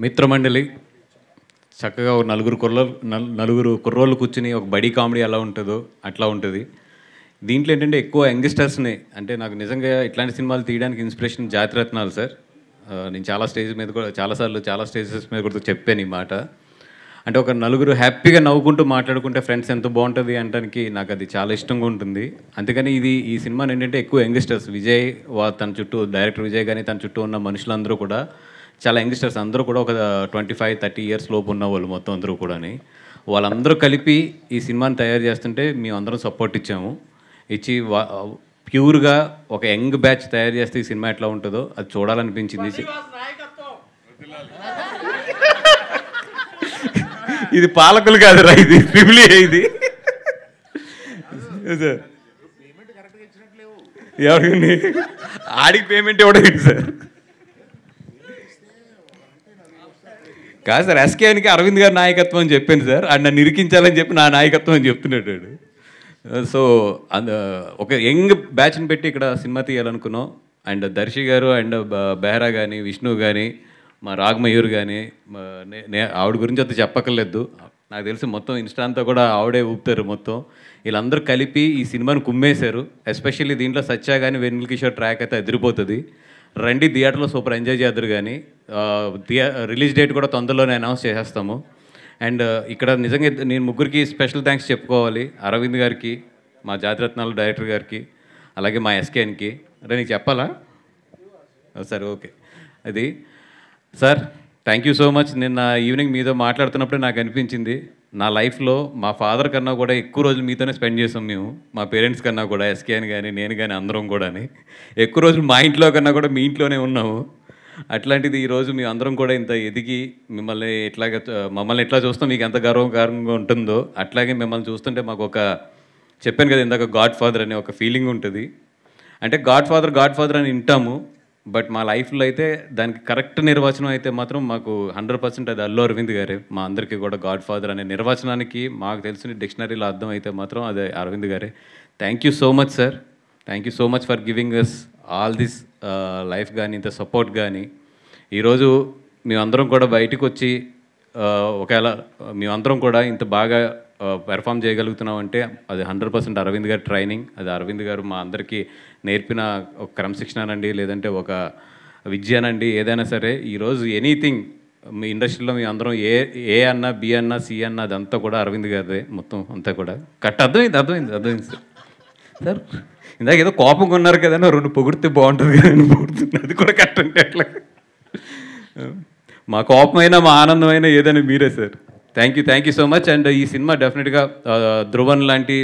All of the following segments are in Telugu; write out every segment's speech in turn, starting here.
మిత్రమండలి చక్కగా ఒక నలుగురు కుర్రోళ్ళు కూర్చుని ఒక బడీ కామెడీ ఎలా ఉంటుందో అట్లా ఉంటుంది. దీంట్లో ఏంటంటే ఎక్కువ యంగ్స్టర్స్ని, అంటే నాకు నిజంగా ఇట్లాంటి సినిమాలు తీయడానికి ఇన్స్పిరేషన్ జాతిరత్నాలు సార్. నేను చాలా స్టేజ్ మీద కూడా చాలా స్టేజెస్ మీద కూడా చెప్పాను ఈ మాట. అంటే ఒక నలుగురు హ్యాపీగా నవ్వుకుంటూ మాట్లాడుకుంటే ఫ్రెండ్స్ ఎంత బాగుంటుంది అనడానికి నాకు అది చాలా ఇష్టంగా ఉంటుంది. అందుకని ఈ సినిమాని ఏంటంటే ఎక్కువ యంగ్స్టర్స్, విజయ్ తన చుట్టూ డైరెక్టర్ విజయ్ కానీ తన చుట్టూ ఉన్న మనుషులందరూ కూడా చాలా యంగ్స్టర్స్, అందరూ కూడా ఒక 25-30 ఇయర్స్ లోపు ఉన్న వాళ్ళు మొత్తం అందరూ కూడా. వాళ్ళందరూ కలిపి ఈ సినిమాని తయారు చేస్తుంటే మేము అందరం సపోర్ట్ ఇచ్చాము. ఇచ్చి ప్యూర్గా ఒక యంగ్ బ్యాచ్ తయారు చేస్తే ఈ సినిమా ఎట్లా ఉంటుందో అది చూడాలనిపించింది. ఇది పాలకులు కాదురా, ఇది ట్రిపుల్ ఏ. ఇది ఎవరికి ఆడికి పేమెంట్ ఇవ్వడం సార్ కాదు సార్. ఎస్కేఎన్కి అరవింద్ గారి నాయకత్వం అని చెప్పాను సార్. అది నన్ను ఇరికించాలని చెప్పి నా నాయకత్వం అని చెప్తున్నాడు. సో ఒక యంగ్ బ్యాచ్ని పెట్టి ఇక్కడ సినిమా తీయాలనుకున్నాం. అండ్ దర్శి గారు అండ్ బెహ్రా కానీ, విష్ణు కానీ, మా రాగమయూర్ కానీ, ఆవిడ గురించి అంత చెప్పక్కర్లేదు. నాకు తెలిసి మొత్తం ఇన్స్టా అంతా కూడా ఆవిడే ఊపుతారు మొత్తం. వీళ్ళందరూ కలిపి ఈ సినిమాని కుమ్మేశారు. ఎస్పెషల్లీ దీంట్లో సత్య కానీ వెన్నెల కిషోర్ ట్రాక్ అయితే అదిరిపోతుంది. రండి థియేటర్లో సూపర్ ఎంజాయ్ చేద్దరు. కానీ రిలీజ్ డేట్ కూడా తొందరలోనే అనౌన్స్ చేసేస్తాము. అండ్ ఇక్కడ నిజంగా నేను ముగ్గురికి స్పెషల్ థ్యాంక్స్ చెప్పుకోవాలి. అరవింద్ గారికి, మా జాతిరత్నాలు డైరెక్టర్ గారికి, అలాగే మా ఎస్కేఎన్కి. అంటే నీకు చెప్పాలా? సరే, ఓకే. అది sir, thank you so much. నిన్న ఈవినింగ్ మీతో మాట్లాడుతున్నప్పుడే నాకు అనిపించింది, నా లైఫ్లో మా ఫాదర్ కన్నా కూడా ఎక్కువ రోజులు మీతోనే స్పెండ్ చేసాం మేము. మా పేరెంట్స్ కన్నా కూడా, ఎస్కేఎన్ కానీ నేను కానీ అందరం కూడా ఎక్కువ రోజులు మా ఇంట్లో కన్నా కూడా మీ ఇంట్లోనే ఉన్నాము. అట్లాంటిది ఈరోజు మీ అందరం కూడా ఇంత ఎదిగి మమ్మల్ని ఎట్లా చూస్తాం మీకు ఎంత గర్వంగా ఉంటుందో అట్లాగే మిమ్మల్ని చూస్తుంటే మాకు చెప్పాను కదా ఇందాక, గాడ్ ఫాదర్ అనే ఒక ఫీలింగ్ ఉంటుంది. అంటే గాడ్ ఫాదర్ అని వింటాము, బట్ మా లైఫ్లో అయితే దానికి కరెక్ట్ నిర్వచనం అయితే మాత్రం మాకు 100% అది అల్లు అరవింద్ గారే. మా అందరికీ కూడా గాడ్ ఫాదర్ అనే నిర్వచనానికి మాకు తెలిసిన డిక్షనరీలో అర్థం అయితే మాత్రం అదే అరవింద్ గారే. Thank you so much sir. Thank you so much for giving us all this life కానీ, ఇంత సపోర్ట్ కానీ. ఈరోజు మేమందరం కూడా బయటకు వచ్చి ఒకవేళ మేమందరం కూడా ఇంత బాగా పెర్ఫామ్ చేయగలుగుతున్నామంటే అది 100% అరవింద్ గారి ట్రైనింగ్. అది అరవింద్ గారు మా అందరికీ నేర్పిన ఒక క్రమశిక్షణనండి, లేదంటే ఒక విద్యనండి, ఏదైనా సరే. ఈరోజు ఎనీథింగ్ మీ ఇండస్ట్రీలో మీ అందరం ఏ అన్నా, బి అన్నా, సి అన్నా, అదంతా కూడా అరవింద్ గారిదే మొత్తం అంతా కూడా. అర్థమైంది సార్. ఇందాక ఏదో కోపంగా ఉన్నారు కదా, 2 పొగిడితే బాగుంటుంది కదా అని పొగుడుతున్నా. అది కూడా కరెక్ట్ అంటే అట్లా మా కోపమైనా మా ఆనందమైనా ఏదైనా మీరే sir. Thank you so much. And ఈ సినిమా డెఫినెట్గా ధ్రువన్ లాంటి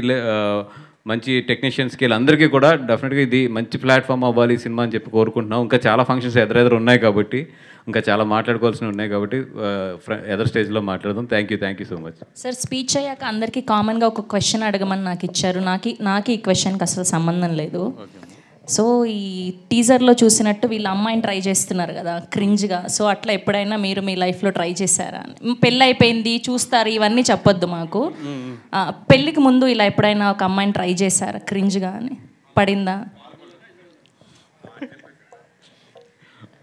మంచి టెక్నీషియన్స్కి వీళ్ళందరికీ కూడా డెఫినెట్గా ఇది మంచి ప్లాట్ఫామ్ అవ్వాలి ఈ సినిమా అని చెప్పి కోరుకుంటున్నాం. ఇంకా చాలా ఫంక్షన్స్ ఎదురెదురు ఉన్నాయి కాబట్టి, ఇంకా చాలా మాట్లాడుకోవాల్సినవి ఉన్నాయి కాబట్టి ఎదర్ స్టేజ్లో మాట్లాడదాం. Thank you so much sir. Speech అయ్యాక అందరికీ కామన్గా ఒక క్వశ్చన్ అడగమని నాకు ఇచ్చారు. నాకు ఈ క్వశ్చన్కి అసలు సంబంధం లేదు. సో ఈ టీజర్లో చూసినట్టు వీళ్ళ అమ్మాయిని ట్రై చేస్తున్నారు కదా క్రింజ్గా. సో అట్లా ఎప్పుడైనా మీరు మీ లైఫ్లో ట్రై చేశారా? పెళ్ళి అయిపోయింది చూస్తారు ఇవన్నీ చెప్పొద్దు మాకు. పెళ్ళికి ముందు ఇలా ఎప్పుడైనా ఒక అమ్మాయిని ట్రై చేశారా క్రింజ్గా అని? పడిందా?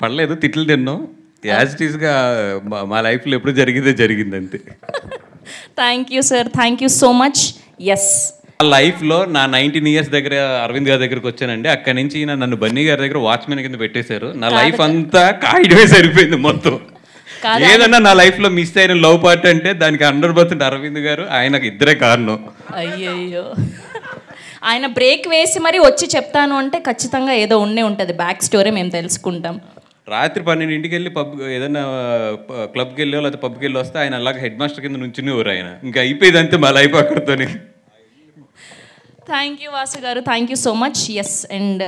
పడలేదు, తిట్లు తిన్నాం. యాజ్ ఇట్ ఈస్గా మా లైఫ్లో ఎప్పుడు జరిగింది అంతే. Thank you sir, thank you so much. Yes, లైఫ్లో నా 19 ఇయర్స్ దగ్గర అరవింద్ గారి దగ్గరకు వచ్చానండి. అక్కడి నుంచి నన్ను బన్నీ గారి దగ్గర వాచ్మెన్ కింద పెట్టేశారు. నా లైఫ్ అంతా కాయడమే సరిపోయింది మొత్తం. ఏదన్నా నా లైఫ్లో మిస్ అయిన లవ్ పార్ట్ అంటే దానికి 100% అరవింద్ గారు, ఆయనకు ఇద్దరే కారణం. అయ్యయ్యో, ఆయన బ్రేక్ వేసి మరి వచ్చి చెప్తాను అంటే ఖచ్చితంగా ఏదో ఉంటుంది బ్యాక్ స్టోరీ, మేము తెలుసుకుంటాం. రాత్రి 12 వెళ్ళి ఏదైనా క్లబ్కి వెళ్ళో లేకపోతే పబ్కి వెళ్ళి వస్తే ఆయన అలాగే హెడ్ మాస్టర్ కింద నుంచునేవారు. ఆయన ఇంకా అయిపోయింది అంతే మా లైఫ్ అక్కడితోనే. థ్యాంక్ యూ వాసు గారు, thank you so much. Yes, and